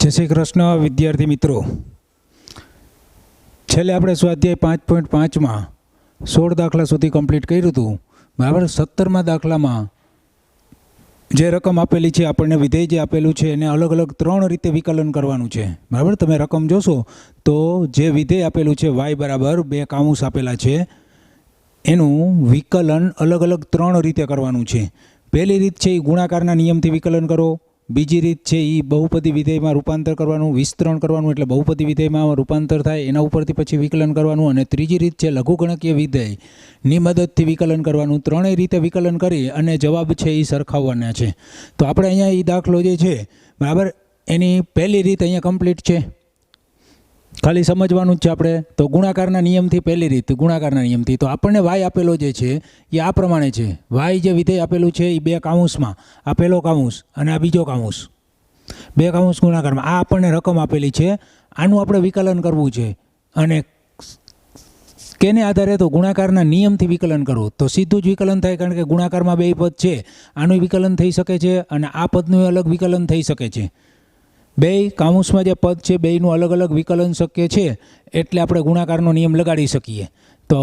જય શ્રી કૃષ્ણ વિદ્યાર્થી મિત્રો, છેલ્લે આપણે સ્વાધ્યાય 5.5માં 16 દાખલા સુધી કમ્પ્લીટ કર્યું હતું. બરાબર. 17મા દાખલામાં જે રકમ આપેલી છે, આપણને વિધેય જે આપેલું છે એને અલગ અલગ 3 રીતે વિકલન કરવાનું છે. બરાબર. તમે રકમ જોશો તો જે વિધેય આપેલું છે y બરાબર 2 કાઉન્સ આપેલા છે, એનું વિકલન અલગ અલગ 3 રીતે કરવાનું છે. પહેલી રીત છે એ ગુણાકારના નિયમથી વિકલન કરો. બીજી રીત છે એ બહુપદી વિધેયમાં રૂપાંતર કરવાનું, વિસ્તરણ કરવાનું, એટલે બહુપદી વિધેયમાં રૂપાંતર થાય એના ઉપરથી પછી વિકલન કરવાનું. અને ત્રીજી રીત છે લઘુગણકીય વિધેયની મદદથી વિકલન કરવાનું. ત્રણેય રીતે વિકલન કરી અને જવાબ છે એ સરખાવવાના છે. તો આપણે અહીંયા એ દાખલો જે છે બરાબર, એની પહેલી રીત અહીંયા કમ્પ્લીટ છે, ખાલી સમજવાનું જ છે આપણે. તો ગુણાકારના નિયમથી પહેલી રીત, ગુણાકારના નિયમથી. તો આપણને y આપેલો જે છે એ આ પ્રમાણે છે. y જે વિધેય આપેલું છે એ 2 કાઉન્સમાં, આ પહેલો કાઉન્સ અને આ બીજો કાઉન્સ, 2 કાઉન્સ ગુણાકારમાં આ આપણને રકમ આપેલી છે. આનું આપણે વિકલન કરવું છે. અને કેને આધારે? તો ગુણાકારના નિયમથી વિકલન કરવું. તો સીધું જ વિકલન થાય, કારણ કે ગુણાકારમાં 2 પદ છે. આનું વિકલન થઈ શકે છે અને આ પદનું અલગ વિકલન થઈ શકે છે. 2 કાઉન્સમાં જે પદ છે બેયનું અલગ અલગ વિકલન શક્ય છે, એટલે આપણે ગુણાકારનો નિયમ લગાડી શકીએ. તો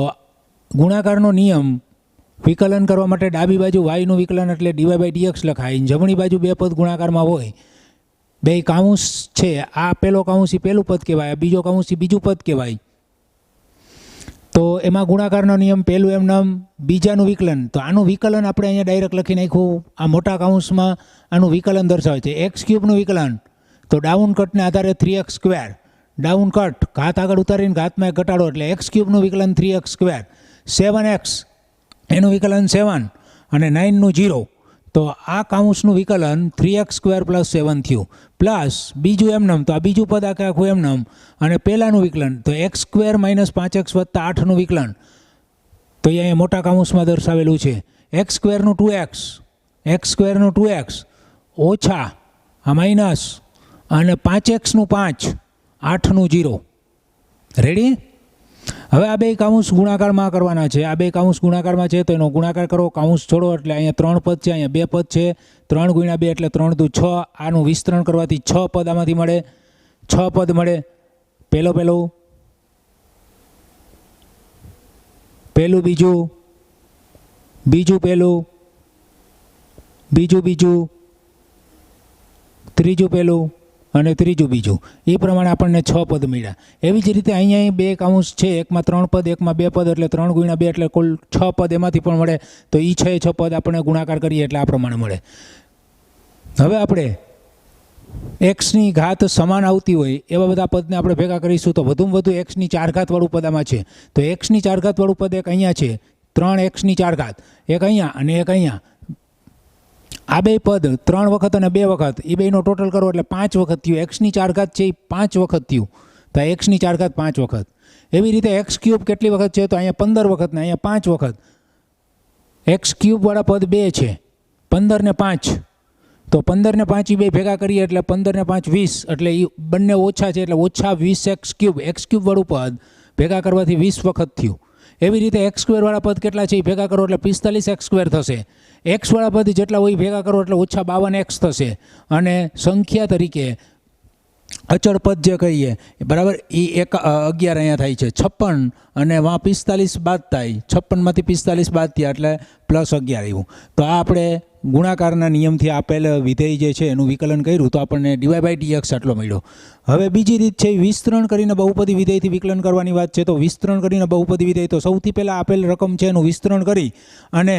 ગુણાકારનો નિયમ વિકલન કરવા માટે ડાબી બાજુ yનું વિકલન એટલે dy/dx લખાય. જમણી બાજુ 2 પદ ગુણાકારમાં હોય, 2 કાઉન્સ છે, આ પહેલો કાઉન્સ એ પહેલું પદ કહેવાય, બીજો કાઉન્સ એ બીજું પદ કહેવાય. તો એમાં ગુણાકારનો નિયમ પહેલું એમ નામ, બીજાનું વિકલન. તો આનું વિકલન આપણે અહીંયા ડાયરેક્ટ લખી નાખ્યું. આ મોટા કાઉન્સમાં આનું વિકલન દર્શાવે છે. x³ વિકલન, તો ડાઉન કટને આધારે 3x², ડાઉન કટ ઘાત આગળ ઉતારીને ઘાતમાં એક ઘટાડો એટલે x³ વિકલન 3x². 7x એનું વિકલન 7 અને 9 0. તો આ કાઉન્સનું વિકલન 3x² + 7 થયું. પ્લસ બીજું એમનામ, તો આ બીજું પદ આખું એમનામ. અને પહેલાંનું વિકલન તો x² - 5x + 8નું વિકલન, તો એ અહીંયા મોટા કાઉન્સમાં દર્શાવેલું છે. x² 2x, x² 2x ઓછા આ માઇનસ અને 5x 5, 8 0. રેડી? હવે આ 2 કાઉન્સ ગુણાકારમાં કરવાના છે. આ 2 કાઉન્સ ગુણાકારમાં છે, તો એનો ગુણાકાર કરો, કાઉન્સ છોડો એટલે અહીંયા 3 પદ છે, અહીંયા 2 પદ છે. 3 × 2 એટલે 3 × 6. આનું વિસ્તરણ કરવાથી 6 પદ આમાંથી મળે, 6 પદ મળે. પહેલું બીજું, બીજું પહેલું, બીજું ત્રીજું પહેલું અને ત્રીજું બીજું. એ પ્રમાણે આપણને 6 પદ મળ્યા. એવી જ રીતે અહીંયા 2 કાઉન્સ છે, એકમાં 3 પદ, એકમાં 2 પદ, એટલે 3 × 2 એટલે કુલ 6 પદ એમાંથી પણ મળે. તો એ 6 પદ આપણે ગુણાકાર કરીએ એટલે આ પ્રમાણે મળે. હવે આપણે એક્સની ઘાત સમાન આવતી હોય એવા બધા પદને આપણે ભેગા કરીશું. તો વધુમાં વધુ એક્સની 4 ઘાત વાળું પદ આમાં છે. તો એક્સની 4 ઘાત વાળું પદ એક અહીંયા છે, 3x ની 4 ઘાત, એક અહીંયા અને એક અહીંયા. આ 2 પદ 3 વખત અને 2 વખત, એ બેનો ટોટલ કરો એટલે 5 વખત થયું. એક્સની 4 ઘાત છે એ 5 વખત થયું. તો એક્સની 4 ઘાત 5 વખત. એવી રીતે x³ કેટલી વખત છે? તો અહીંયા 15 વખત ને અહીંયા 5 વખત. x³ વાળા પદ 2 છે, 15 ને 5. તો 15 ને 5 એ 2 ભેગા કરીએ એટલે 15 ને 5 20, એટલે એ બંને ઓછા છે એટલે ઓછા 20x³ x³ વાળું પદ ભેગા કરવાથી 20 વખત થયું. એવી રીતે x² વાળા પદ કેટલા છે એ ભેગા કરો એટલે 45x² થશે. x વાળા પદ જેટલા હોય ભેગા કરો એટલે ઓછા 52x થશે. અને સંખ્યા તરીકે અચળ પદ જે કહીએ બરાબર, એ 11 અહીંયા થાય છે. 56 અને વાં 45 બાદ થાય, 56માંથી 45 બાદ થયા એટલે +11 આવ્યું. તો આ આપણે ગુણાકારના નિયમથી આપેલ વિધેય જે છે એનું વિકલન કર્યું, તો આપણને dy/dx આટલો મળ્યો. હવે બીજી રીત છે વિસ્તરણ કરીને બહુપદી વિધેયથી વિકલન કરવાની વાત છે. તો વિસ્તરણ કરીને બહુપદી વિધેય, તો સૌથી પહેલાં આપેલ રકમ છે એનું વિસ્તરણ કરી અને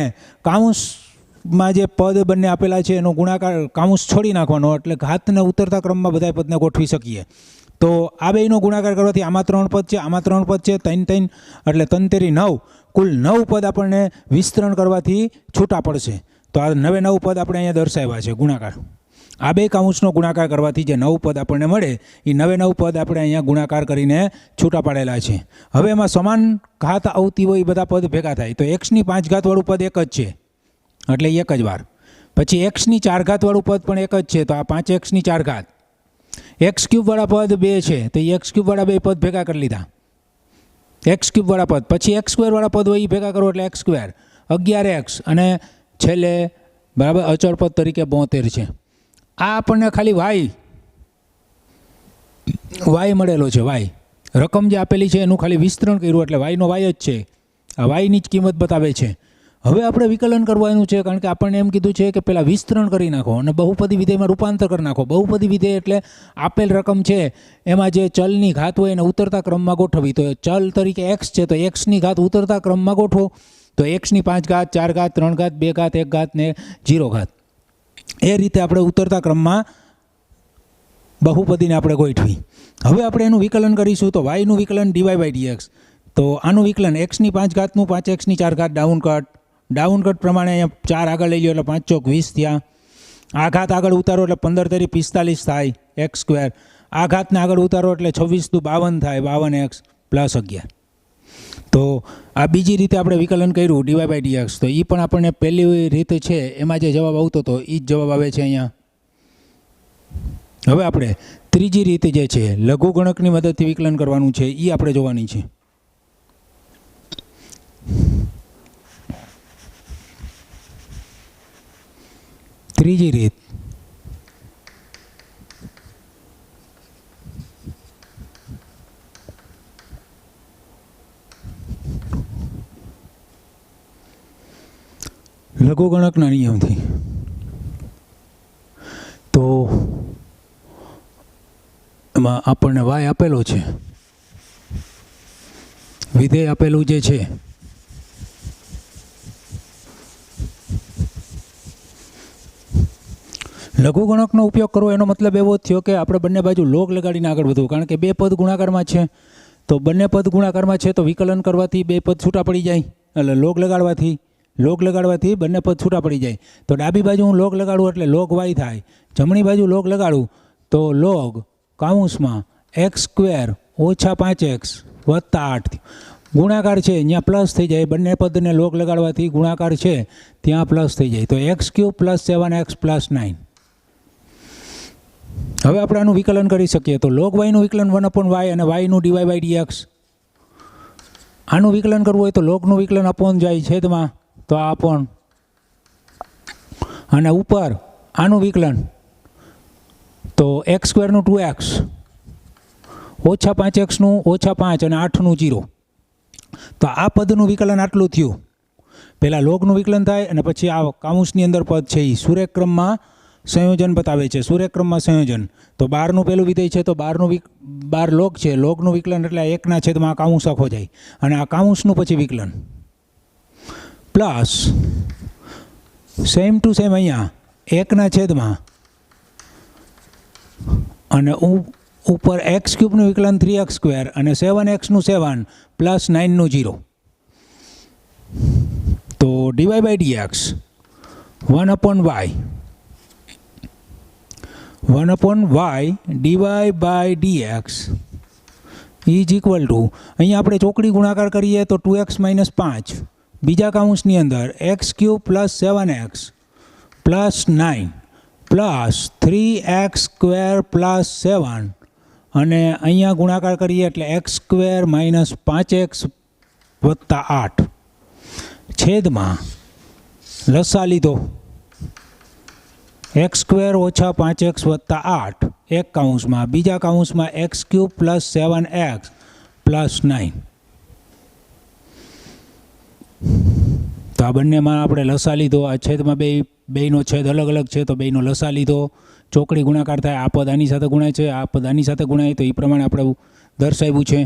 કાઉન્સમાં જે પદ બંને આપેલા છે એનો ગુણાકાર, કાઉન્સ છોડી નાખવાનો, એટલે ઘાતને ઉતરતા ક્રમમાં બધા પદને ગોઠવી શકીએ. તો આ બેયનો ગુણાકાર કરવાથી આમાં 3 પદ છે, આમાં 3 પદ છે, 3 3 એટલે 3 તેરી 9, કુલ 9 પદ આપણને વિસ્તરણ કરવાથી છૂટા પડશે. તો આ 9 પદ આપણે અહીંયા દર્શાવ્યા છે ગુણાકાર. આ 2 કાઉન્સનો ગુણાકાર કરવાથી જે 9 પદ આપણને મળે એ 9 પદ આપણે અહીંયા ગુણાકાર કરીને છૂટા પાડેલા છે. હવે એમાં સમાન ઘાત આવતી હોય એ બધા પદ ભેગા થાય. તો xની 5 ઘાત વાળું પદ એક જ છે એટલે એક જ વાર. પછી xની 4 ઘાત વાળું પદ પણ એક જ છે, તો આ 5x ની 4 ઘાત. x³ વાળા પદ 2 છે, તો x³ વાળા 2 પદ ભેગા કરી લીધા. x³ વાળા પદ, પછી x² વાળા પદ હોય એ ભેગા કરો એટલે x², 11x અને છેલ્લે બરાબર અચળ પદ તરીકે 72 છે. આ આપણને ખાલી y વાય મળેલો છે, વાય રકમ જે આપેલી છે એનું ખાલી વિસ્તરણ કર્યું એટલે વાયનો વાય જ છે, આ વાયની જ કિંમત બતાવે છે. હવે આપણે વિકલન કરવાનું છે, કારણ કે આપણને એમ કીધું છે કે પહેલાં વિસ્તરણ કરી નાખો અને બહુપદી વિધેયમાં રૂપાંતર કરી નાખો. બહુપદી વિધેય એટલે આપેલ રકમ છે એમાં જે ચલની ઘાત હોય એને ઉતરતા ક્રમમાં ગોઠવવી. તો ચલ તરીકે એક્સ છે તો એક્સની ઘાત ઉતરતા ક્રમમાં ગોઠવો. તો એક્સની 5 ઘાત, 4 ઘાત, 3 ઘાત, 2 ઘાત, 1 ઘાત ને 0 ઘાત, એ રીતે આપણે ઉતરતા ક્રમમાં બહુપદીને આપણે ગોઠવી. હવે આપણે એનું વિકલન કરીશું. તો વાયનું વિકલન ડીવાય બાય ડીએક્સ. તો આનું વિકલન એક્સની 5 ઘાતનું 5xની 4 ઘાત ડાઉન કટ પ્રમાણે અહીંયા 4 આગળ લઈ લો એટલે 5 ચોક 20 થયા. આ ઘાત આગળ ઉતારો એટલે 15 તેરી 45 થાય એક્સ સ્ક્વેર. આ ઘાતને આગળ ઉતારો એટલે 26 દુ 52 થાય 52x પ્લસ 11. તો આ બીજી રીતે આપણે વિકલન કર્યું ડીવાય બાય ડીએક્સ. તો એ પણ આપણને પહેલી રીત છે એમાં જે જવાબ આવતો હતો એ જ જવાબ આવે છે અહીંયા. હવે આપણે ત્રીજી રીત જે છે લઘુગણકની મદદથી વિકલન કરવાનું છે એ આપણે જોવાની છે. ત્રીજી રીત લઘુગણકના નિયમથી. તો એમાં આપણને વાય આપેલો છે, વિધેય આપેલું જે છે લઘુગણકનો ઉપયોગ કરવો એનો મતલબ એવો થયો કે આપણે બંને બાજુ લોગ લગાડીને આગળ વધવું. કારણ કે બે પદ ગુણાકારમાં છે, તો બંને પદ ગુણાકારમાં છે તો વિકલન કરવાથી બે પદ છૂટા પડી જાય. એટલે લોગ લગાડવાથી બંને પદ છૂટા પડી જાય. તો ડાબી બાજુ હું લોગ લગાડું એટલે લોગ વાય થાય, જમણી બાજુ લોગ લગાડું તો લોગ કાઉન્સમાં એક્સ સ્ક્વેર ઓછા 5x વત્તા 8. ગુણાકાર છે ત્યાં પ્લસ થઈ જાય, બંને પદને લોગ લગાડવાથી ગુણાકાર છે ત્યાં પ્લસ થઈ જાય. તો x³ + 7x + 9. હવે આપણે આનું વિકલન કરી શકીએ. તો લોગ વાયનું વિકલન 1/y અને વાયનું ડીવાય બાય ડીએક્સ. આનું વિકલન કરવું હોય તો લોગનું વિકલન અપોન જાય છેદમાં, તો આ અપોન, અને ઉપર આનું વિકલન તો x² નું 2x ઓછા 5x નું ઓછા 5 અને 8 નું 0. તો આ પદનું વિકલન આટલું થયું. પહેલાં લોગનું વિકલન થાય અને પછી આ કાઉન્સની અંદર પદ છે એ સુરેખક્રમમાં સંયોજન બતાવે છે. સુરેખક્રમમાં સંયોજન તો 12નું પહેલું વિધેય છે તો 12 લોગ છે, લોગનું વિકલન એટલે 1ના છેદમાં આ કાઉન્સ આખો જાય અને આ કાઉન્સનું પછી વિકલન પ્લસ સેમ ટુ સેમ અહીંયા 1ના છેદમાં અને ઉપર x³ નું વિકલન 3x² અને 7x નું 7 પ્લસ 9 નું 0. તો dy by dx 1/y dy by dx is equal to, અહીંયા આપણે ચોકડી ગુણાકાર કરીએ તો 2x - 5 બીજા કાઉન્સની અંદર x³ + 7x plus 9 plus 3x² + 7 અને અહીંયા ગુણાકાર કરીએ એટલે x² - 5x વત્તા 8 છેદમાં લસા લીધો x² ઓછા 5x વત્તા 8 એક કાઉન્સમાં, બીજા કાઉન્સમાં x³ + 7x પ્લસ 9. તો આ બંનેમાં આપણે લસા લીધો, આ છેદમાં બેયનો છેદ અલગ અલગ છે તો બેયનો લસા લીધો, ચોકડી ગુણાકાર થાય, આ પદ આની સાથે ગુણાય છે, આ પદ આની સાથે ગુણાય, તો એ પ્રમાણે આપણે દર્શાવ્યું છે.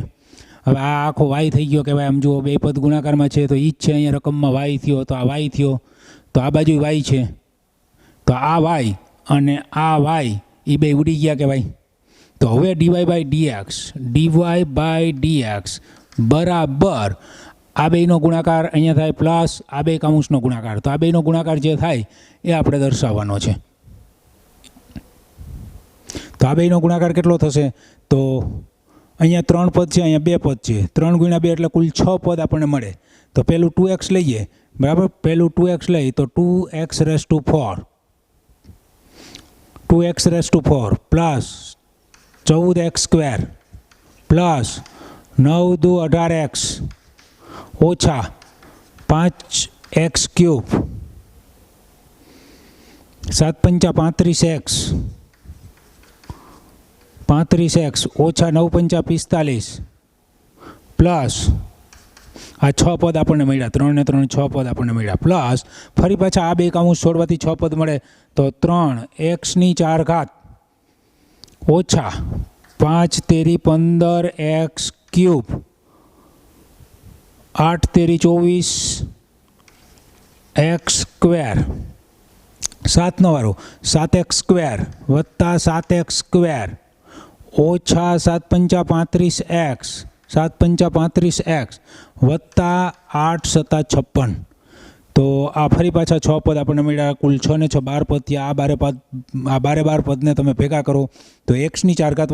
હવે આ આખો વાય થઈ ગયો કે ભાઈ આમ જુઓ બે પદ ગુણાકારમાં છે તો એ જ છે, અહીંયા રકમમાં વાય થયો તો આ વાય થયો, તો આ બાજુ વાય છે તો આ વાય અને આ વાય એ બે ઉડી ગયા કે ભાઈ. તો હવે dy બાય dx બરાબર આ બેનો ગુણાકાર અહીંયા થાય પ્લસ આ બે કાઉન્સનો ગુણાકાર, તો આ બેનો ગુણાકાર જે થાય એ આપણે દર્શાવવાનો છે. તો આ બેનો ગુણાકાર કેટલો થશે? તો અહીંયા 3 પદ છે, અહીંયા 2 પદ છે, 3 × 2 એટલે કુલ 6 પદ આપણને મળે. તો પહેલું 2x લઈએ, બરાબર, પહેલું 2x લઈ તો 2x⁴ plus 14x² plus 9 × 2 = 18x ઓછા 5x³ 7 × 5 = 35x 35x ઓછા 9 પંચા 45 પ્લસ આ 6 પદ આપણને મળ્યા, 3 ને 3 6 પદ આપણને મળ્યા, પ્લસ ફરી પાછા આ બે કાઉન્સ છોડવાથી 6 પદ મળે તો 3x⁴ ઓછા 5 તેરી 15x³ 8 તેરી 24x² 7 નો વારો 7x² વત્તા 7x² ઓછા 7 પંચા 35x 7 પંચા 35x વત્તા 8 સત્તા 56. તો આ ફરી પાછા 6 પદ આપણને મળ્યા, કુલ 6 ને 6 12 પદ થયા. આ 12 પદને તમે ભેગા કરો તો x⁴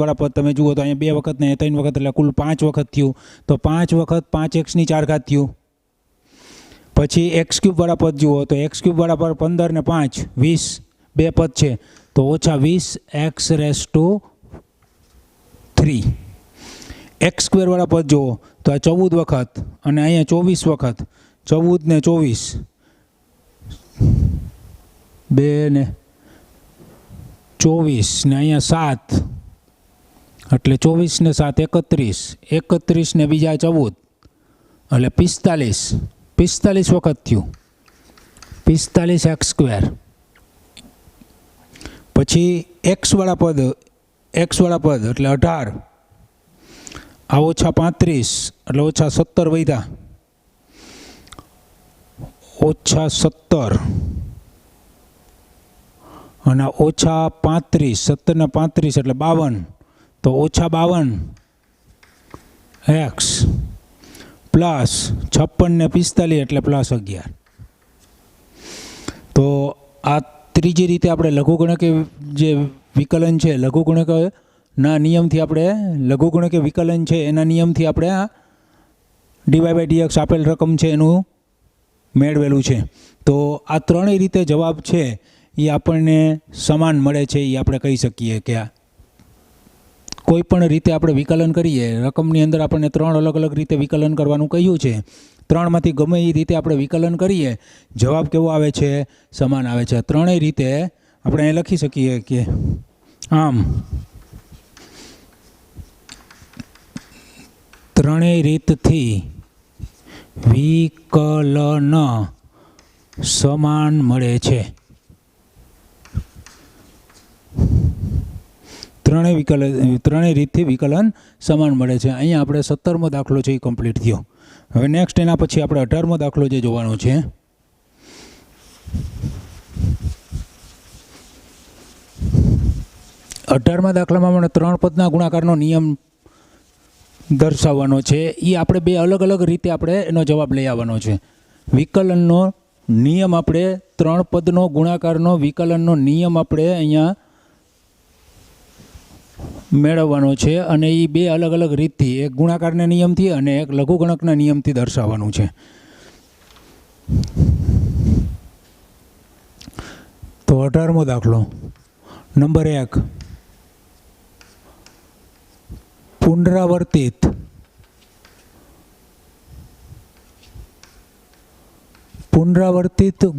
વાળા પદ તમે જુઓ તો અહીંયા 2 વખત ને 3 વખત એટલે કુલ 5 વખત થયું. તો 5 વખત 5x⁴ થયું. પછી x³ વાળા પદ જુઓ તો x³ વાળા પર 15 ને 5 20 બે પદ છે તો ઓછા 20x⁻³ x² વાળા પદ જુઓ તો આ 14 વખત અને અહીંયા 24 વખત 14 ને 24 2 ને 24 ને અહીંયા 7 એટલે 24 ને 7 31 31 ને બીજા 14 એટલે 45 વખત થયું 45x². પછી x વાળા પદ એટલે 18 આ ઓછા 35 એટલે ઓછા 17 વધ્યા ઓછા 17 અને ઓછા 35 17 ને 35 એટલે 52 તો ઓછા 52x પ્લસ 56 ને 45 એટલે પ્લસ 11. તો આ ત્રીજી રીતે આપણે લઘુગુણકે જે વિકલન છે લઘુગુણકના નિયમથી આપણે લઘુગુણકે વિકલન છે એના નિયમથી આપણે આ dy/dx આપેલ રકમ છે એનું મેળવેલું છે. તો આ ત્રણેય રીતે જવાબ છે એ આપણને સમાન મળે છે એ આપણે કહી શકીએ કે કોઈ પણ રીતે આપણે વિકલન કરીએ રકમની અંદર આપણને 3 અલગ અલગ રીતે વિકલન કરવાનું કહ્યું છે. 3માંથી ગમે એ રીતે આપણે વિકલન કરીએ જવાબ કેવો આવે છે? સમાન આવે છે. ત્રણેય રીતે આપણે અહીં લખી શકીએ કે આમ ત્રણેય રીતથી વિકલન સમાન મળે છે. ત્રણેય રીતથી વિકલન સમાન મળે છે. અહીંયા આપણે 17મો દાખલો છે એ કમ્પ્લીટ થયો. હવે નેક્સ્ટ એના પછી આપણે 18મો દાખલો જે જોવાનો છે. અઢારમા દાખલામાં મને 3 પદના ગુણાકારનો નિયમ દર્શાવવાનો છે. એ આપણે 2 અલગ અલગ રીતે આપણે એનો જવાબ લઈ આવવાનો છે. વિકલનનો નિયમ આપણે 3 પદનો ગુણાકારનો વિકલનનો નિયમ આપણે અહીંયા મેળવવાનો છે અને એ 2 અલગ અલગ રીતથી, એક ગુણાકારના નિયમથી અને એક લઘુગણકના નિયમથી દર્શાવવાનું છે. તો 18મો દાખલો નંબર 1, પુનરાવર્તિત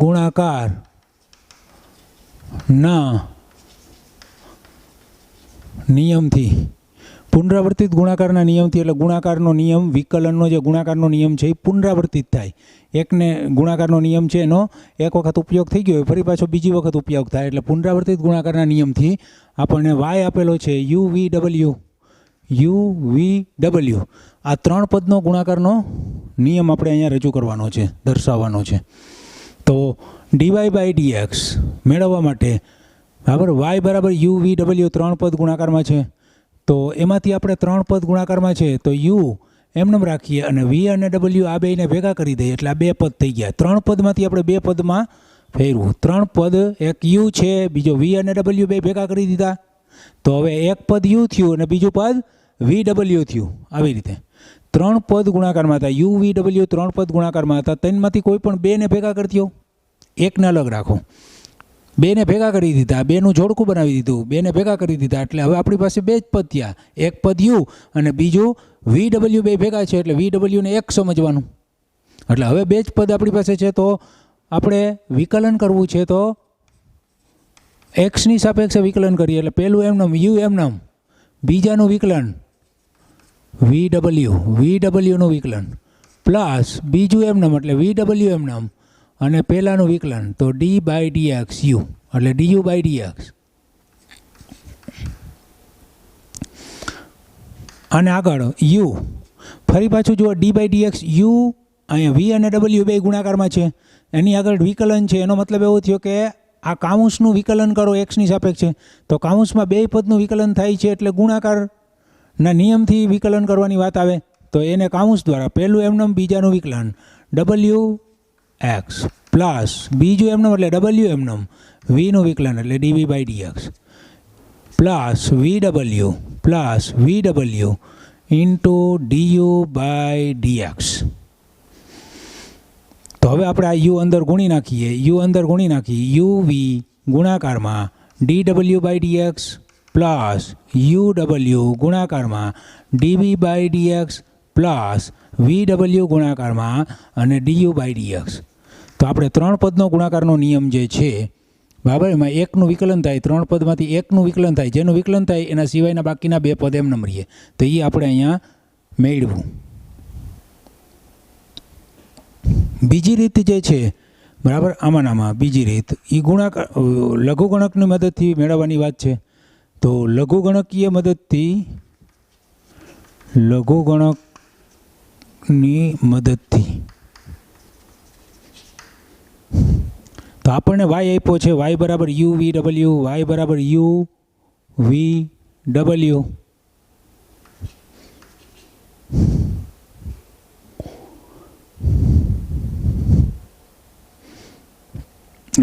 ગુણાકાર ના નિયમથી. પુનરાવર્તિત ગુણાકારના નિયમથી એટલે ગુણાકારનો નિયમ, વિકલનનો જે ગુણાકારનો નિયમ છે એ પુનરાવર્તિત થાય. એકને ગુણાકારનો નિયમ છે એનો એક વખત ઉપયોગ થઈ ગયો ફરી પાછો બીજી વખત ઉપયોગ થાય એટલે પુનરાવર્તિત ગુણાકારના નિયમથી આપણને y આપેલો છે u/v આ 3 પદનો ગુણાકારનો નિયમ આપણે અહીંયા રજૂ કરવાનો છે, દર્શાવવાનો છે. તો dy/dx મેળવવા માટે બરાબર y બરાબર u/v 3 પદ ગુણાકારમાં છે. તો એમાંથી આપણે 3 પદ ગુણાકારમાં છે તો u એમને રાખીએ અને v અને w આ બેને ભેગા કરી દઈએ એટલે આ 2 પદ થઈ ગયા. 3 પદમાંથી આપણે 2 પદમાં ફેરવું. 3 પદ એક u છે, બીજો v અને w બે ભેગા કરી દીધા તો હવે એક પદ u થયું અને બીજું પદ vw થયું. આવી રીતે 3 પદ ગુણાકારમાં હતા, u v w 3 પદ ગુણાકારમાં હતા. 3માંથી કોઈ પણ 2 ને ભેગા કરી દો, એકને અલગ રાખો. 2 ને ભેગા કરી દીધા, 2નું જોડકું બનાવી દીધું, 2 ને ભેગા કરી દીધા એટલે હવે આપણી પાસે 2 જ પદ થયા. એક પદ u અને બીજું vw બે ભેગા છે એટલે vw ને એક સમજવાનું. એટલે હવે 2 જ પદ આપણી પાસે છે તો આપણે વિકલન કરવું છે તો x ની સાપેક્ષે વિકલન કરીએ એટલે પહેલું એમનેમ u એમનેમ, બીજાનું વિકલન વીડબલ્યુનું વિકલન પ્લસ બીજું એમનેમ એટલે વીડબલ્યુ એમનેમ અને પહેલાંનું વિકલન તો ડી બાય ડીએક્સ યુ એટલે ડીયુ બાય ડીએક્સ. અને આગળ યુ ફરી પાછું જુઓ ડી બાય ડીએક્સ યુ અહીંયા વી અને ડબલ્યુ બે ગુણાકારમાં છે, એની આગળ વિકલન છે. એનો મતલબ એવો થયો કે આ કાઉન્સનું વિકલન કરો એક્સની સાપેક્ષે તો કાઉન્સમાં બે પદનું વિકલન થાય છે એટલે ગુણાકારના નિયમથી વિકલન કરવાની વાત આવે તો એને કાઉન્સ દ્વારા પહેલું એમનેમ બીજાનું વિકલન ડબલ્યુ એક્સ પ્લસ બીજું એમનેમ એટલે ડબલ્યુ એમનેમ વીનું વિકલન એટલે ડીવી બાય ડીએક્સ પ્લસ વીડબલ્યુ ઇન્ટુ ડીયુ બાય ડીએક્સ. તો હવે આપણે આ યુ અંદર ગુણી નાખીએ યુ વી ગુણાકારમાં D W by dx plus U W ગુણાકારમાં ડીવી by dx plus V W ગુણાકારમાં અને ડીયુ બાય ડીએક્સ. તો આપણે ત્રણ પદનો ગુણાકારનો નિયમ જે છે બરાબર, એમાં એકનું વિકલન થાય, ત્રણ પદમાંથી એકનું વિકલન થાય, જેનું વિકલન થાય એના સિવાયના બાકીના બે પદ એમ નંબરીએ તો એ આપણે અહીંયા મેળવું. બીજી રીત જે છે બરાબર, આમાં બીજી રીત એ ગુણાકાર લઘુગણકની મદદથી મેળવવાની વાત છે. તો લઘુગણકની મદદથી તો આપણને વાય આપ્યો છે, વાય બરાબર યુ વી ડબલ્યુ, વાય બરાબર યુ વી ડબલ્યુ.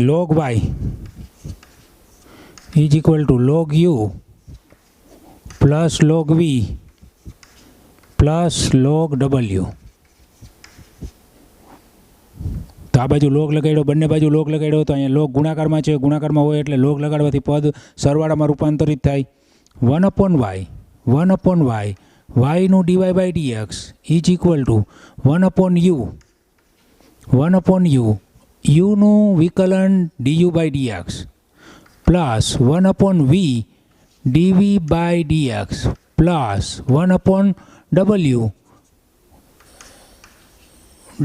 log y is equal to log u plus log v plus log w. તો આ બાજુ લોગ લગાડ્યો, બંને બાજુ લોગ લગાડ્યો તો અહીંયા લોગ ગુણાકારમાં છે, ગુણાકારમાં હોય એટલે લોગ લગાડવાથી પદ સરવાળામાં રૂપાંતરિત થાય. 1/y વાયનું dy by dx is equal to 1/u યુનું વિકલન du by dx plus 1/v dv by dx plus 1/w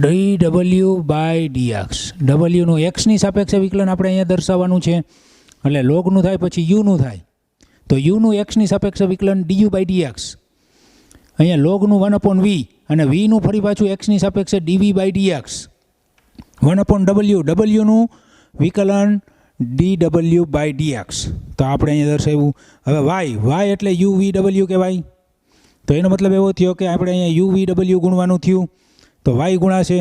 dw by dx. ડબલ્યુનું એક્સની સાપેક્ષે વિકલન આપણે અહીંયા દર્શાવવાનું છે એટલે લોગનું થાય પછી યુનું થાય તો યુનું એક્સની સાપેક્ષે વિકલન ડીયુ બાય ડીએક્સ. અહીંયા લોગનું 1/v અને વીનું ફરી પાછું એક્સની સાપેક્ષે ડીવી બાય ડીએક્સ 1/w ડબલ્યુનું વિકલન dw બાય ડીએક્સ. તો આપણે અહીંયા દર્શાવ્યું. હવે વાય એટલે યુ વી ડબલ્યુ કહેવાય તો એનો મતલબ એવો થયો કે આપણે અહીંયા યુ વી ડબલ્યુ ગુણવાનું થયું તો વાય ગુણાશે.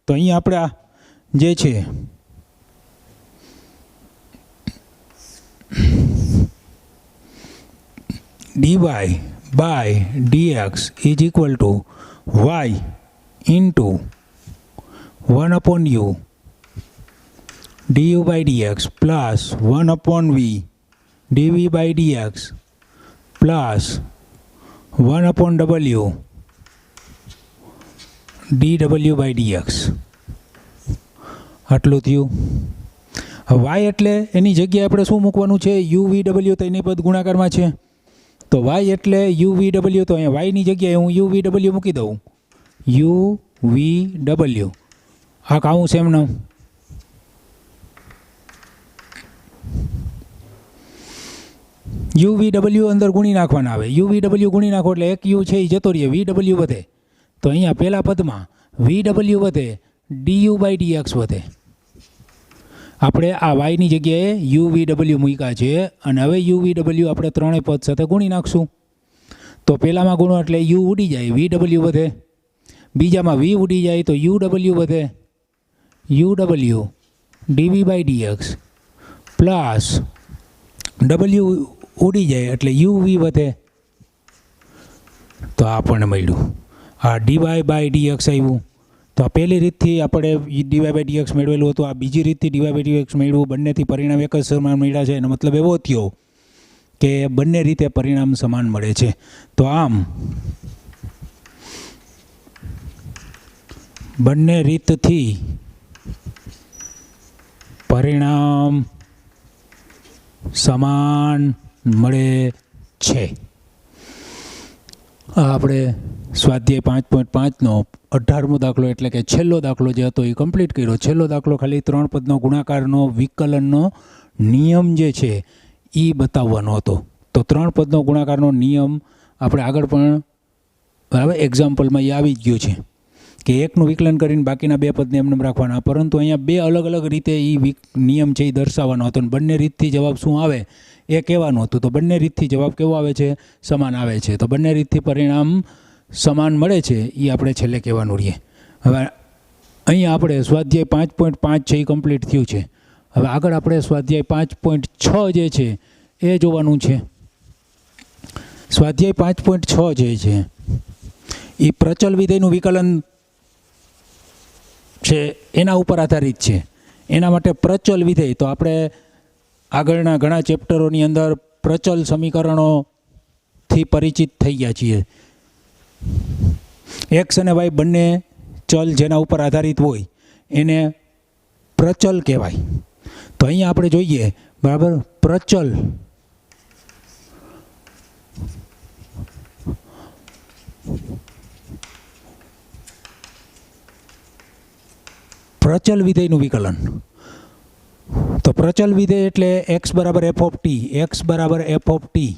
તો અહીંયા આપણે આ જે છે dy by dx is equal to y into 1/u du by dx plus 1/v dv by dx plus 1/w dw by dx. આટલું થયું. વાય એટલે એની જગ્યાએ આપણે શું મૂકવાનું છે? યુ વી ડબલ્યુ તો એની પદ ગુણાકારમાં છે તો વાય એટલે યુ વી ડબલ્યુ તો અહીંયા વાયની જગ્યાએ હું યુ વી ડબલ્યુ મૂકી દઉં. યુ વી ડબલ્યુ આ કાઉન્સ એમનો યુ વી ડબલ્યુ અંદર ગુણી નાખવાના આવે. યુ વી ડબલ્યુ ગુણી નાખો એટલે એક યુ છે એ જતો રહીએ, વી ડબલ્યુ વધે તો અહીંયા પહેલા પદમાં વી ડબલ્યુ વધે, ડીયુ બાય ડીએક્સ વધે. આપણે આ વાયની જગ્યાએ યુ વી ડબલ્યુ મૂક્યા છે અને હવે યુ વી ડબલ્યુ આપણે ત્રણેય પદ સાથે ગુણી નાખશું. તો પહેલામાં ગુણો એટલે યુ ઉડી જાય, વી ડબલ્યુ વધે. બીજામાં વી ઉડી જાય તો યુ ડબલ્યુ વધે, U W D V by dx plus W ઉડી જાય એટલે યુ વી વધે. તો આપણને મળ્યું આ ડીવાય બાય ડીએક્સ આવ્યું. તો આ પહેલી રીતથી આપણે ડીવાય બાય ડીએક્સ મેળવેલું હતું. આ બીજી રીતથી ડીવાય બાય ડીએક્સ મેળવ્યું. બંનેથી પરિણામ એક જ સમાન મળ્યા છે. એનો મતલબ એવો થયો કે બંને રીતે પરિણામ સમાન મળે છે. તો આમ બંને રીતથી પરિણામ સમાન મળે છે. આપણે સ્વાધ્યાય 5.5નો 18મો દાખલો એટલે કે છેલ્લો દાખલો જે હતો એ કમ્પ્લીટ કર્યો. છેલ્લો દાખલો ખાલી 3 પદનો ગુણાકારનો વિકલનનો નિયમ જે છે એ બતાવવાનો હતો. તો 3 પદનો ગુણાકારનો નિયમ આપણે આગળ પણ બરાબર એક્ઝામ્પલમાં એ આવી જ ગયો છે કે એકનું વિકલન કરીને બાકીના 2 પદને એમને રાખવાના, પરંતુ અહીંયા 2 અલગ અલગ રીતે એ નિયમ છે એ દર્શાવવાનો હતો અને બંને રીતથી જવાબ શું આવે એ કહેવાનું હતું. તો બંને રીતથી જવાબ કેવો આવે છે? સમાન આવે છે. તો બંને રીતથી પરિણામ સમાન મળે છે એ આપણે છેલ્લે કહેવાનું રહીએ. હવે અહીંયા આપણે સ્વાધ્યાય 5.5 છે એ કમ્પ્લીટ થયું છે. હવે આગળ આપણે સ્વાધ્યાય 5.6 જે છે એ જોવાનું છે. સ્વાધ્યાય 5.6 જે છે એ પ્રચલ વિધેયનું વિકલન છે એના ઉપર આધારિત છે. એના માટે પ્રચલ વિધેય, તો આપણે આગળના ઘણા ચેપ્ટરોની અંદર પ્રચલ સમીકરણોથી પરિચિત થઈ ગયા છીએ. એક્સ અને વાય બંને ચલ જેના ઉપર આધારિત હોય એને પ્રચલ કહેવાય. તો અહીંયા આપણે જોઈએ બરાબર પ્રચલ પ્રચલ વિધેયનું વિકલન. તો પ્રચલ વિધેય એટલે એક્સ બરાબર એફ ઓફ ટી, એક્સ બરાબર એફ ઓફ ટી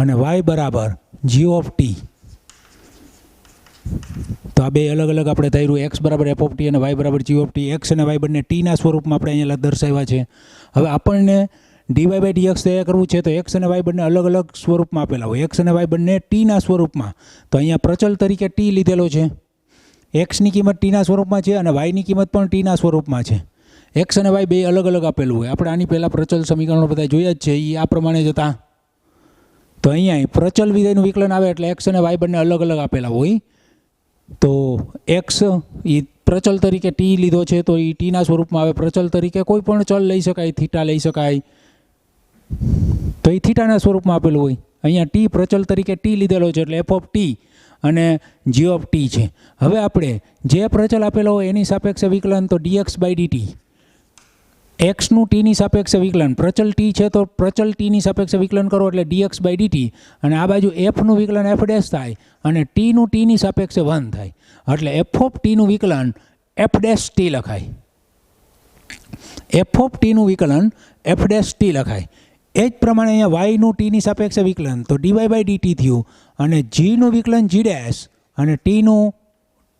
અને વાય બરાબર જી ઓફ ટી. તો આ 2 અલગ અલગ આપણે ધાર્યું એક્સ બરાબર એફ ઓફ ટી અને વાય બરાબર જી ઓફ ટી. એક્સ અને વાય બંને ટીના સ્વરૂપમાં આપણે અહીંયા દર્શાવ્યા છે. હવે આપણને ડીવાય બાય ડીએક્સ તૈયાર કરવું છે તો એક્સ અને વાય બંને અલગ અલગ સ્વરૂપમાં આપેલા હોય. એક્સ અને વાય બંને ટીના સ્વરૂપમાં, તો અહીંયા પ્રચલ તરીકે ટી લીધેલો છે. એક્સની કિંમત ટીના સ્વરૂપમાં છે અને વાયની કિંમત પણ ટીના સ્વરૂપમાં છે. એક્સ અને વાય 2 અલગ અલગ આપેલું હોય. આપણે આની પહેલાં પ્રચલ સમીકરણો બધા જોયા જ છે, એ આ પ્રમાણે જ હતા. તો અહીંયા પ્રચલ વિધેયનું વિકલન આવે એટલે એક્સ અને વાય બંને અલગ અલગ આપેલા હોય. તો એક્સ એ પ્રચલ તરીકે ટી લીધો છે તો એ ટીના સ્વરૂપમાં આવે. પ્રચલ તરીકે કોઈ પણ ચલ લઈ શકાય, થીટા લઈ શકાય, તો એ થીટાના સ્વરૂપમાં આપેલું હોય. અહીંયા ટી પ્રચલ તરીકે ટી લીધેલો છે એટલે એફ ઓફ ટી અને જી ઓફ ટી છે. હવે આપણે જે પ્રચલ આપેલો હોય એની સાપેક્ષે વિકલન તો ડીએક્સ બાય ડીટી. એક્સનું ટીની સાપેક્ષે વિકલન, પ્રચલ ટી છે તો પ્રચલ ટીની સાપેક્ષે વિકલન કરો એટલે ડીએક્સ બાય ડીટી, અને આ બાજુ એફનું વિકલન એફ ડેશ થાય અને ટીનું ટીની સાપેક્ષે 1 થાય એટલે એફ ઓફ ટીનું વિકલન એફ ડેશ ટી લખાય. એફ ઓફ ટીનું વિકલન એફ ડેશ ટી લખાય. એ જ પ્રમાણે અહીંયા વાયનું ટીની સાપેક્ષે વિકલન તો ડીવાય બાય ડીટી થયું અને જીનું વિકલન જી ડેશ અને ટીનું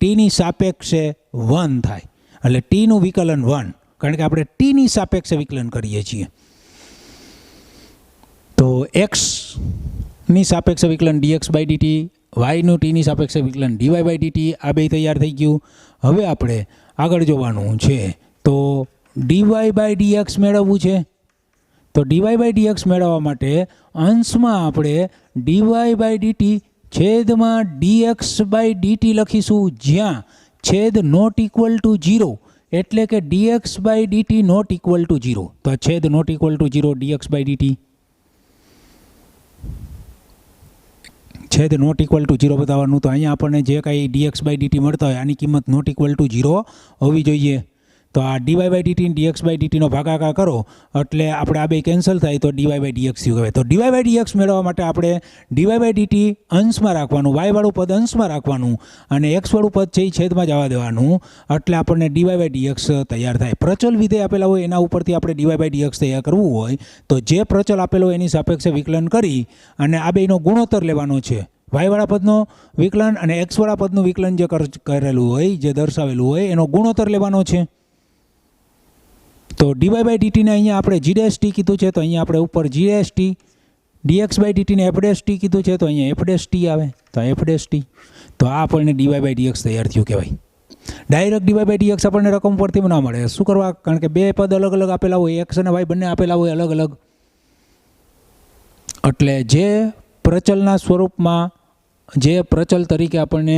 ટીની સાપેક્ષે 1 થાય એટલે ટીનું વિકલન 1, કારણ કે આપણે ટીની સાપેક્ષે વિકલન કરીએ છીએ. તો એક્સની સાપેક્ષે વિકલન ડીએક્સ બાય ડીટી, વાયનું ટીની સાપેક્ષે વિકલન ડીવાય બાય ડીટી, આ 2 તૈયાર થઈ ગયું. હવે આપણે આગળ જોવાનું છે તો ડીવાય બાય ડીએક્સ મેળવવું છે. તો ડીવાય બાય ડીએક્સ મેળવવા માટે અંશમાં આપણે ડીવાય બાય ડીટી છેદમાં ડીએક્સ બાય ડીટી લખીશું, જ્યાં છેદ નોટ ઇક્વલ ટુ 0 એટલે કે dx by dt not equal to 0. તો આ છેદ not equal to 0 dx by dt, છેદ નોટ ઇક્વલ ટુ 0 બતાવવાનું. તો અહીંયા આપણને જે કાંઈ ડીએક્સ બાય ડીટી મળતા હોય આની કિંમત નોટ ઇક્વલ ટુ 0 હોવી જોઈએ. તો આ dy by dt dx by ડીટીનો ભાગાકાર કરો એટલે આપણે આ 2 કેન્સલ થાય તો ડીવાય બાય ડીએક્સ થયું કહેવાય. તો ડીવાય બાય ડીએક્સ મેળવવા માટે આપણે ડીવાય બાય ડીટી અંશમાં રાખવાનું, વાયવાળું પદ અંશમાં રાખવાનું અને એક્સવાળું પદ છે એ છેદમાં જવા દેવાનું એટલે આપણને ડીવાય બાય ડીએક્સ તૈયાર થાય. પ્રચલ વિધેય આપેલા હોય એના ઉપરથી આપણે ડીવાય બાય ડીએક્સ તૈયાર કરવું હોય તો જે પ્રચલ આપેલો હોય એની સાપેક્ષે વિકલન કરી અને આ 2નો ગુણોત્તર લેવાનો છે. વાયવાળા પદનો વિકલન અને એક્સવાળા પદનું વિકલન જે કરેલું હોય, જે દર્શાવેલું હોય એનો ગુણોત્તર લેવાનો છે. તો ડીવાય બાય ડીટીને અહીંયા આપણે જી ડેશ ટી કીધું છે તો અહીંયા આપણે ઉપર g dash t, dx by ડીટીને એફ ડેશ ટી કીધું છે તો અહીંયા એફ ડેશ ટી આવે, તો એફ ડેશ ટી. તો આ આપણને ડીવાય બાય ડીએક્સ તૈયાર થયું કહેવાય. ડાયરેક્ટ ડીવાય બાય ડીએક્સ આપણને રકમ પરથી ના મળે. શું કરવા? કારણ કે 2 પદ અલગ અલગ આપેલા હોય, એક્સ અને વાય બંને આપેલા હોય અલગ અલગ, એટલે જે પ્રચલના સ્વરૂપમાં જે પ્રચલ તરીકે આપણને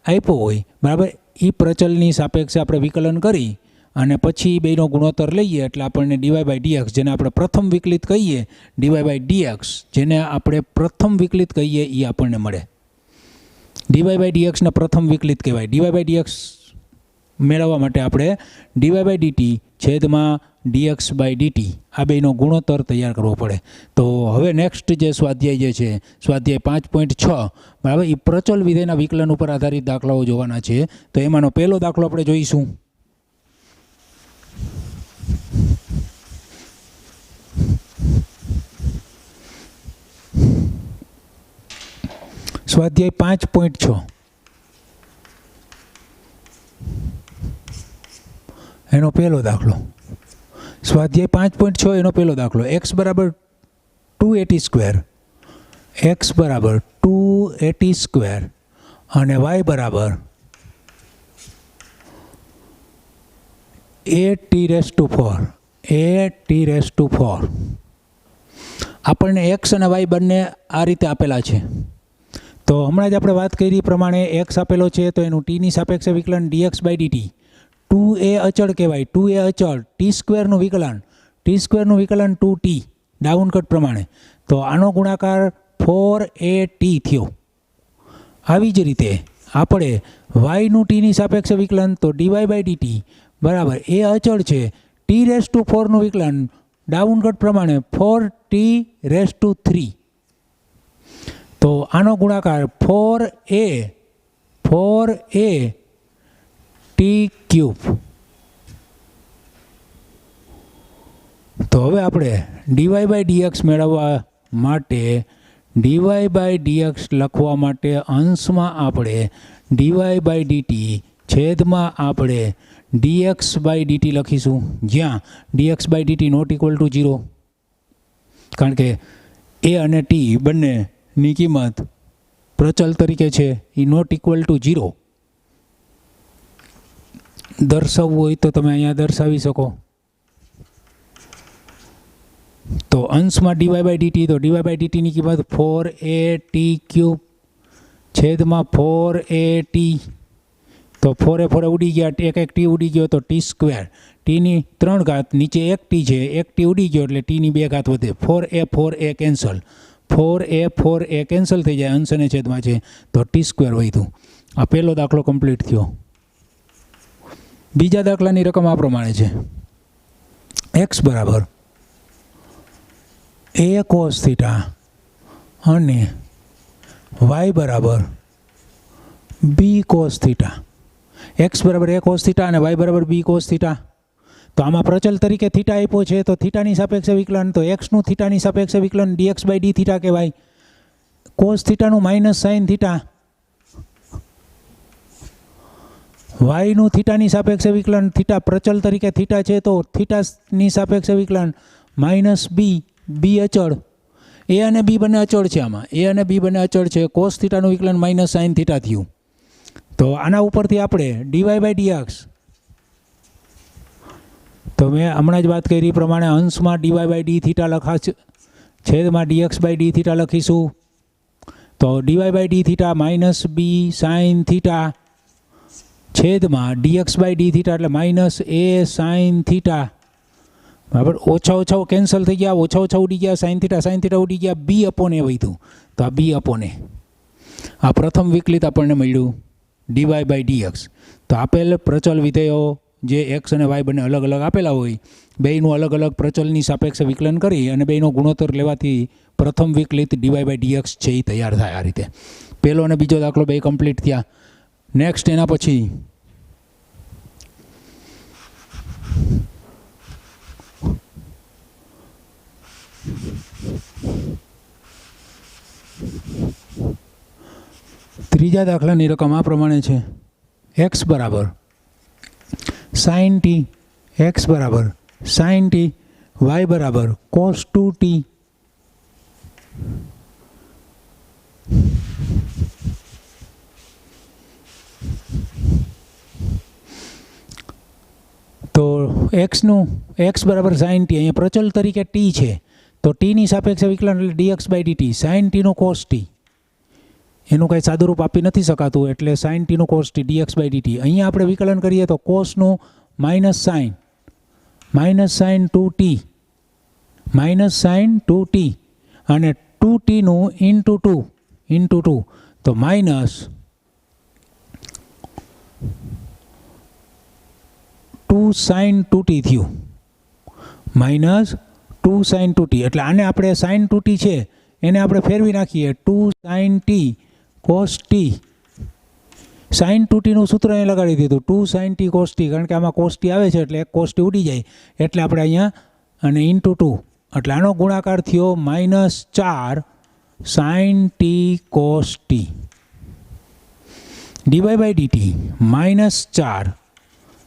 આપ્યો હોય બરાબર, એ પ્રચલની સાપેક્ષે આપણે વિકલન કરી અને પછી 2નો ગુણોત્તર લઈએ એટલે આપણને ડીવાય બાય ડીએક્સ, જેને આપણે પ્રથમ વિકલિત કહીએ, ડીવાય બાય ડીએક્સ જેને આપણે પ્રથમ વિકલિત કહીએ એ આપણને મળે. ડીવાય બાય ડીએક્સને પ્રથમ વિકલિત કહેવાય. ડીવાય બાય ડીએક્સ મેળવવા માટે આપણે ડીવાય બાય ડીટી છેદમાં dx/dt આ બેનો ગુણોત્તર તૈયાર કરવો પડે. તો હવે નેક્સ્ટ જે સ્વાધ્યાય જે છે સ્વાધ્યાય 5.6 બરાબર એ પ્રચલ વિધેયના વિકલન ઉપર આધારિત દાખલાઓ જોવાના છે. તો એમાંનો પહેલો દાખલો આપણે જોઈશું. સ્વાધ્યાય 5.6 એનો પહેલો દાખલો. સ્વાધ્યાય 5.6 એનો પહેલો દાખલો. x બરાબર 280 x બરાબર 280 અને y બરાબર 8t4 આપણને x અને y બંને આ રીતે આપેલા છે. તો હમણાં જ આપણે વાત કરી પ્રમાણે x આપેલો છે તો એનું ટીની સાપેક્ષે વિકલન dx/dt. 2a અચળ કહેવાય. 2a અચળ. t² નું વિકલન 2t ડાઉનકટ પ્રમાણે. તો આનો ગુણાકાર 4at થયો. આવી જ રીતે આપણે yનું ટીની સાપેક્ષે વિકલન તો dy/dt બરાબર એ અચળ છે. t4 નું વિકલન ડાઉનકટ પ્રમાણે 4t3. તો આનો ગુણાકાર 4at³. તો હવે આપણે dy/dx મેળવવા માટે dy/dx લખવા માટે અંશમાં આપણે dy/dt છેદમાં આપણે dx/dt લખીશું, જ્યાં dx/dt ≠ 0 કારણ કે a અને t બંનેની કિંમત પ્રચલ તરીકે છે એ ≠ 0. દર્શાવવું હોય તો તમે અહીંયા દર્શાવી શકો. તો અંશમાં dy/dt તો dy/dt ની કિંમત 4at³ છેદમાં 4at. તો 4 ઉડી ગયા, એક t ઉડી ગયો તો t². tની 3 ઘાત, નીચે એક t છે, એક t ઉડી ગયો એટલે tની 2 ઘાત વધે. 4a કેન્સલ, 4a કેન્સલ થઈ જાય, અંશ અને છેદમાં છે તો t² વધ્યું. આ પહેલો દાખલો કમ્પ્લીટ થયો. બીજા દાખલાની રકમ આ પ્રમાણે છે. x બરાબર a cos θ અને y બરાબર b cos θ. x બરાબર a cos θ અને y બરાબર b cos θ. તો આમાં પ્રચલ તરીકે થીટા આપ્યો છે તો થીટાની સાપેક્ષે વિકલન તો xનું થીટાની સાપેક્ષે વિકલન dx/dθ કહેવાય. cos θનું માઇનસ સાઇન થીટા. yનું થીટાની સાપેક્ષે વિકલન થીટા પ્રચલ તરીકે થીટા છે તો થીટાની સાપેક્ષે વિકલન માઇનસ b અચળ. a અને b બંને અચળ છે. આમાં a અને b બંને અચળ છે. cos θનું વિકલન માઇનસ સાઇન થીટા થયું. તો આના ઉપરથી આપણે dy/dx તો મેં હમણાં જ વાત કરી પ્રમાણે અંશમાં dy/dθ લખાશે, છેદમાં dx/dθ લખીશું. તો dy/dθ minus b sine theta છેદમાં dx/dθ એટલે માઇનસ a સાઇન થીટા. બરાબર. ઓછા કેન્સલ થઈ ગયા, ઓછા ઉડી ગયા, સાઇન થીટા ઉડી ગયા, b/a વધ્યું. તો આ b/a આ પ્રથમ વિકલિત આપણને મળ્યું dy/dx. તો આપેલ પ્રચલ વિધેયો જે x અને y બંને અલગ અલગ આપેલા હોય બેયનું અલગ અલગ પ્રચલની સાપેક્ષે વિકલન કરી અને બેયનો ગુણોત્તર લેવાથી પ્રથમ વિકલિત dy/dx છે એ તૈયાર થાય. આ રીતે પહેલો અને બીજો દાખલો બે કમ્પ્લીટ થયા. નેક્સ્ટ એના પછી ત્રીજા દાખલાની રકમ આ પ્રમાણે છે. x બરાબર sin t, x બરાબર sin t, y બરાબર cos 2t. તો x બરાબર sin t અહીંયા પ્રચલ તરીકે t છે તો tની સાપેક્ષે વિકલન એટલે dx/dt. sin t નું cos t એનું કંઈ સાદુરૂપ આપી નથી શકાતું એટલે sin t નું cos t dx/dt. અહીંયા આપણે વિકલન કરીએ તો cosનું માઇનસ સાઇન 2t અને 2tનું ઇન્ટુ 2 તો માઇનસ 2 sin 2t થયું. માઇનસ 2 sin 2t એટલે આને આપણે sin 2t છે એને આપણે ફેરવી નાખીએ 2 sin t cos t sin 2t નું સૂત્ર અહીં લગાડી દીધું 2 sin t cos t કારણ કે આમાં cos t આવે છે એટલે એક cos t ઉડી જાય એટલે આપણે અહીંયા અને ઇન્ટુ 2 એટલે આનો ગુણાકાર થયો -4 sin t cos t dy by dt -4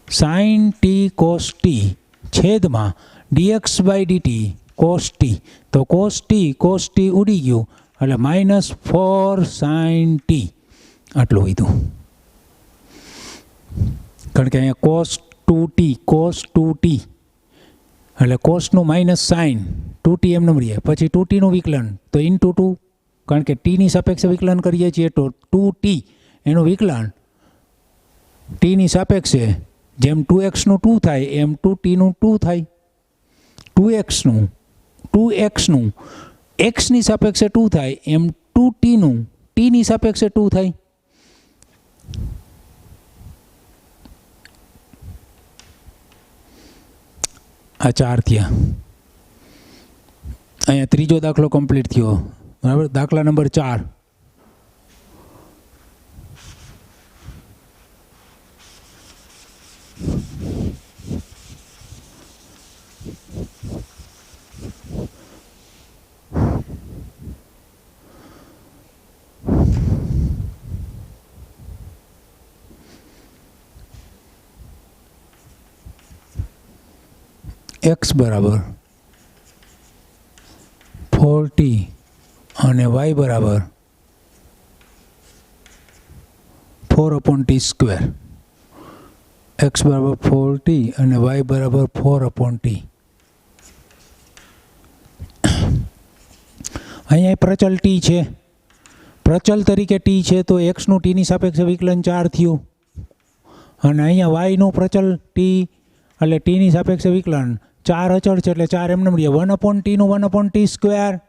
sin t cos t છેદમાં dx by dt cos t તો cos t ઉડી ગયું એટલે -4 sin t આટલું વધ્યું કારણ કે અહીંયા cos 2t એટલે કોસનું માઇનસ સાઇન 2t એમ નંબર પછી 2tનું વિકલન તો ઇન્ટુ 2 કારણ કે ટીની સાપેક્ષે વિકલન કરીએ છીએ તો 2t એનું વિકલન ટીની સાપેક્ષે જેમ 2xનું 2 થાય એમ 2tનું 2 થાય 2xનું xની સાપેક્ષે 2 થાય એમ 2tનું tની સાપેક્ષે 2 થાય આ 4 થયા અહીંયા ત્રીજો દાખલો કમ્પ્લીટ થયો બરાબર દાખલા નંબર 4 x બરાબર 4t અને y બરાબર 4/t સ્ક્વેર x બરાબર 4t અને y બરાબર 4/t અહીંયા પ્રચલ t છે પ્રચલ તરીકે t છે તો x નું t ની સાપેક્ષે વિકલન 4 થયું અને અહીંયા y નું પ્રચલ t એટલે t ની સાપેક્ષે વિકલન 4 અચળ છે એટલે 4 એમને મળીએ 1/t નું 1/t સ્ક્વેર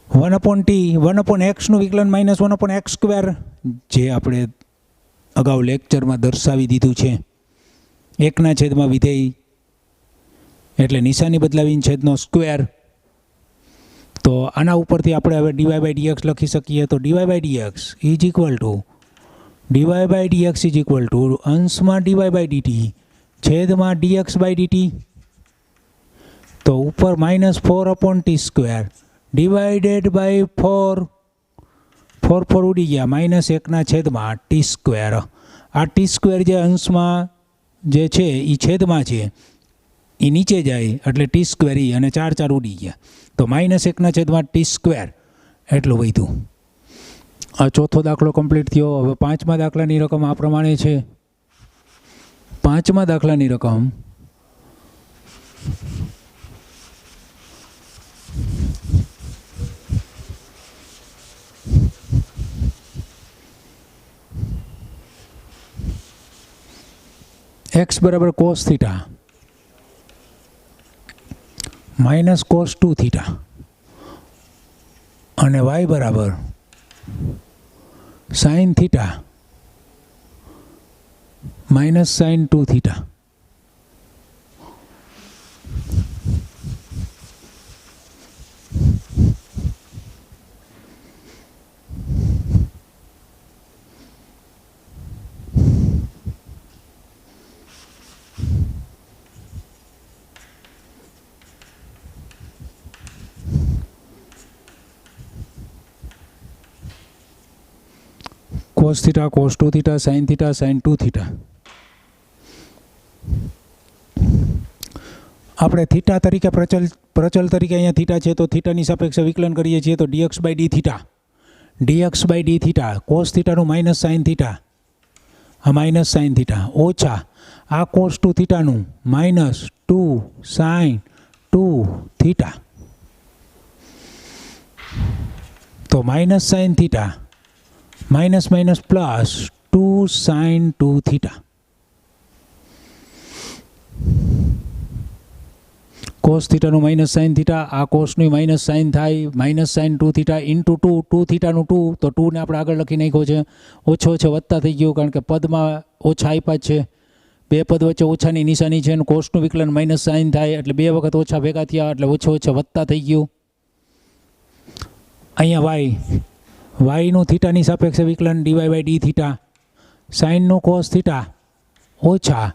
1/x નું વિકલન -1/x સ્ક્વેર જે આપણે અગાઉ લેક્ચરમાં દર્શાવી દીધું છે એકના છેદમાં વિધેય એટલે નિશાની બદલાવીને છેદનો સ્ક્વેર તો આના ઉપરથી આપણે હવે dy/dx લખી શકીએ તો dy/dx ઇઝ ઇક્વલ ટુ અંશમાં dy/dt છેદમાં dx/dt તો ઉપર -4/t સ્ક્વેર ડિવાઇડેડ બાય 4 ઉડી ગયા -1ના છેદમાં ટી સ્ક્વેર આ ટી સ્ક્વેર જે અંશમાં જે છે એ છેદમાં છે એ નીચે જાય એટલે ટી સ્ક્વેર અને 4 ઉડી ગયા તો -1ના છેદમાં ટી સ્ક્વેર એટલું વધ્યું આ ચોથો દાખલો કમ્પ્લીટ થયો હવે પાંચમા દાખલાની રકમ આ પ્રમાણે છે પાંચમા દાખલાની રકમ x બરાબર cos theta minus cos 2 theta અને y બરાબર sin theta minus sin 2 theta cos theta cos 2 theta sin 2 theta આપણે થીટા તરીકે પ્રચલ તરીકે અહીંયા થીટા છે તો થીટાની સાપેક્ષે વિકલન કરીએ છીએ તો dx/d થીટા cos થીટાનું માઇનસ sin થીટા આ માઇનસ sin થીટા ઓછા આ cos 2 થીટાનું -2 sin 2 થીટા તો minus sin theta minus plus 2 sin 2 theta cos થીટાનું માઇનસ sin થીટા આ કોસનું માઇનસ sin થાય માઇનસ sin 2 થીટા ઇન્ટુ 2 થીટાનું 2 તો 2 ને આપણે આગળ લખી નાખ્યો છે ઓછો વત્તા થઈ ગયો કારણ કે પદમાં ઓછા આપ્યા છે બે પદ વચ્ચે ઓછાની નિશાની છે અને કોસનું વિકલન માઇનસ સાઇન થાય એટલે બે વખત ઓછા ભેગા થયા એટલે ઓછો ઓછા વત્તા થઈ ગયું. અહીંયા વાયનું થીટાની સાપેક્ષે વિકલન ડીવાય બાય ડી થીટા, સાઇનનું કોસ થીટા ઓછા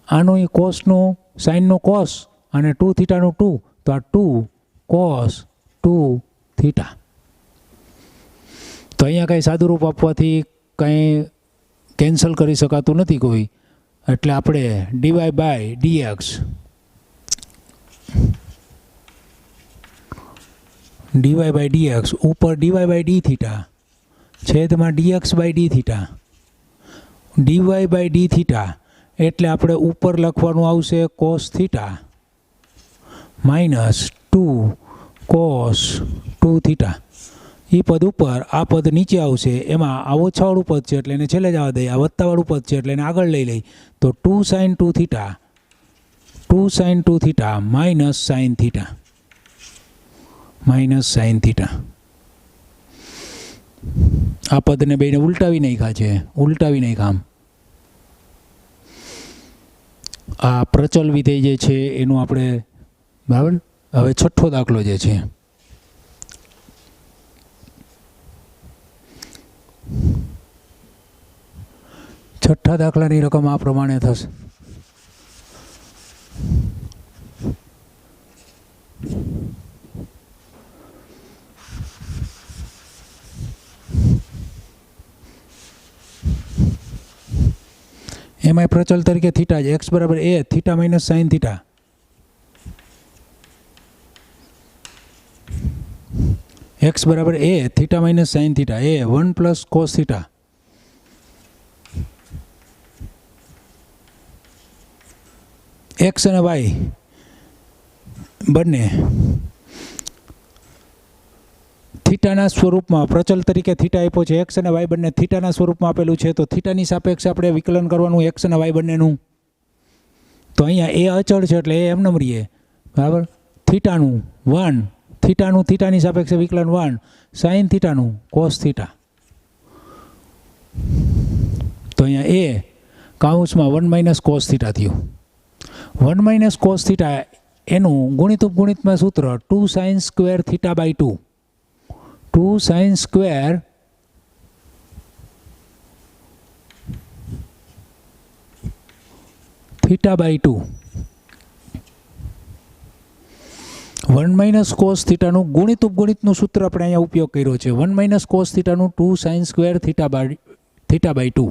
આનું કોસનું સાઇનનું કોસ અને 2 થીટાનું 2, તો આ 2 કોસ 2 થીટા. તો અહીંયા કંઈ સાદુરૂપ આપવાથી કંઈ કેન્સલ કરી શકાતું નથી કોઈ, એટલે આપણે ડીવાય બાય ડીએક્સ ઉપર ડીવાય બાય ડી થીટા છેદમાં dx by d theta, dy by d theta એટલે આપણે ઉપર લખવાનું આવશે cos theta minus 2 cos 2 theta. એ પદ ઉપર આ પદ નીચે આવશે, એમાં આ ઓછાવાળું પદ છે એટલે એને છેલ્લે જવા દઈએ, આ વત્તાવાળું પદ છે એટલે એને આગળ લઈ લઈ, તો 2 sine 2 theta minus sine theta. આ પદને બેને ઉલટાવી નાખ્યા છે, આમ. આ પ્રચલ વિધેય જે છે એનું આપણે બરાબર. હવે છઠ્ઠો દાખલો જે છે, છઠ્ઠા દાખલાની રકમ આ પ્રમાણે થશે. એમાં પ્રચલ તરીકે થીટા છે, એક્સ બરાબર a theta minus sine theta. X બરાબર a theta minus sine theta, a 1 plus cos theta. X અને વાય બંને થીટાના સ્વરૂપમાં પ્રચલ તરીકે થીટા આપ્યો છે, એક્સ અને વાય બંને થીટાના સ્વરૂપમાં આપેલું છે. તો થીટાની સાપેક્ષે આપણે વિકલન કરવાનું એક્સ અને વાય બંનેનું. તો અહીંયા એ અચળ છે એટલે એ એમને રહીએ બરાબર. થીટાની સાપેક્ષે વિકલન 1 સાઇન થીટાનું કોસ થીટા. તો અહીંયા એ કાઉન્સમાં 1 માઇનસ કોસ થીટા થયું. 1 માઇનસ કોસ થીટા એનું ગુણિતમાં સૂત્ર 2 sine square theta by 2. 2 sine square theta by 2. 1 minus cos થીટાનું ગુણિતનું સૂત્ર આપણે અહીંયા ઉપયોગ કર્યો છે. 1 માઇનસ કોસ થીટાનું 2 સાઇન સ્ક્વેર થીટા બાય 2.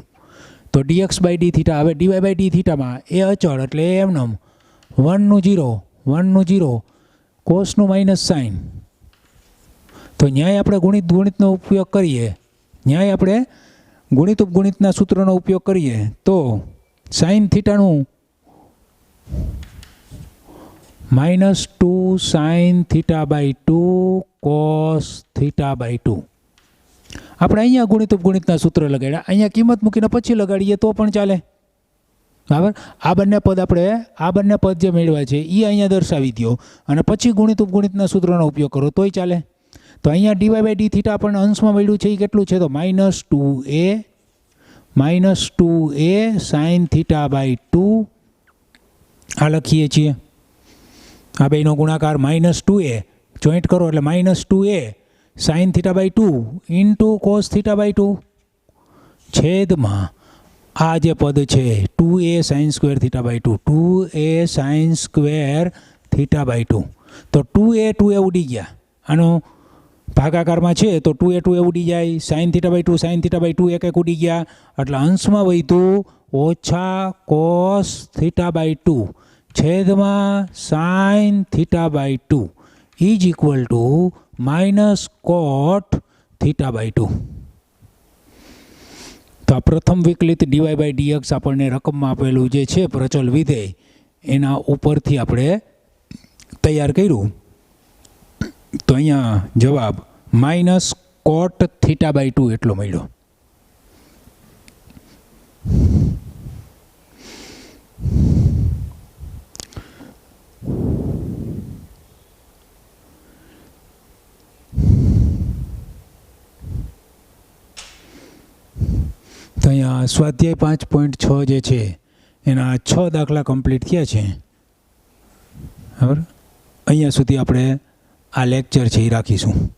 તો ડીએક્સ બાય ડી થીટા. હવે ડીવાય બાય ડી થીટામાં એ અચળ એટલે એ એમનેમ 1 નું 0 કોસનું માઇનસ સાઇન. તો ન્યાય આપણે ગુણિતનો ઉપયોગ કરીએ, ગુણિતના સૂત્રનો ઉપયોગ કરીએ તો સાઇન થીટાનું minus 2 sine theta by 2 cos theta by 2. આપણે અહીંયા ગુણિતના સૂત્ર લગાડ્યા, અહીંયા કિંમત મૂકીને પછી લગાડીએ તો પણ ચાલે બરાબર. આ બંને પદ જે મેળવ્યા છે એ અહીંયા દર્શાવી દો અને પછી ગુણિતના સૂત્રનો ઉપયોગ કરો તોય ચાલે. તો અહીંયા ડીવાય બાય ડી થીટા આપણને અંશમાં મળ્યું છે એ કેટલું છે તો minus 2a sine theta by 2 આ લખીએ છીએ. આ બેનો ગુણાકાર -2a જોઈન્ટ કરો એટલે -2a sine theta by 2 into cos theta by 2 છેદમાં આ જે પદ છે 2a sine square theta by 2, 2a sine square theta by 2. તો 2a ઉડી ગયા, આનો ભાગાકારમાં છે તો 2a ઉડી જાય, સાઇન થીટા બાય 2 એક ઉડી ગયા એટલે અંશમાં વધ્યું ઓછા કોસ થીટા બાય 2 છેદમાં sine theta by 2 is equal to minus cot theta by 2. તો આ પ્રથમ વિકલિત ડીવાય બાય ડીએક્સ આપણને રકમમાં આપેલું જે છે પ્રચલ વિધેય એના ઉપરથી આપણે તૈયાર કર્યું. તો અહીંયા જવાબ માઇનસ કોટ થીટા બાય 2 એટલો મળ્યો. તો અહીંયા સ્વાધ્યાય 5.6 જે છે એના 6 દાખલા કમ્પ્લીટ થયા છે. બરાબર, અહીંયા સુધી આપણે આ લેક્ચર છે એ રાખીશું.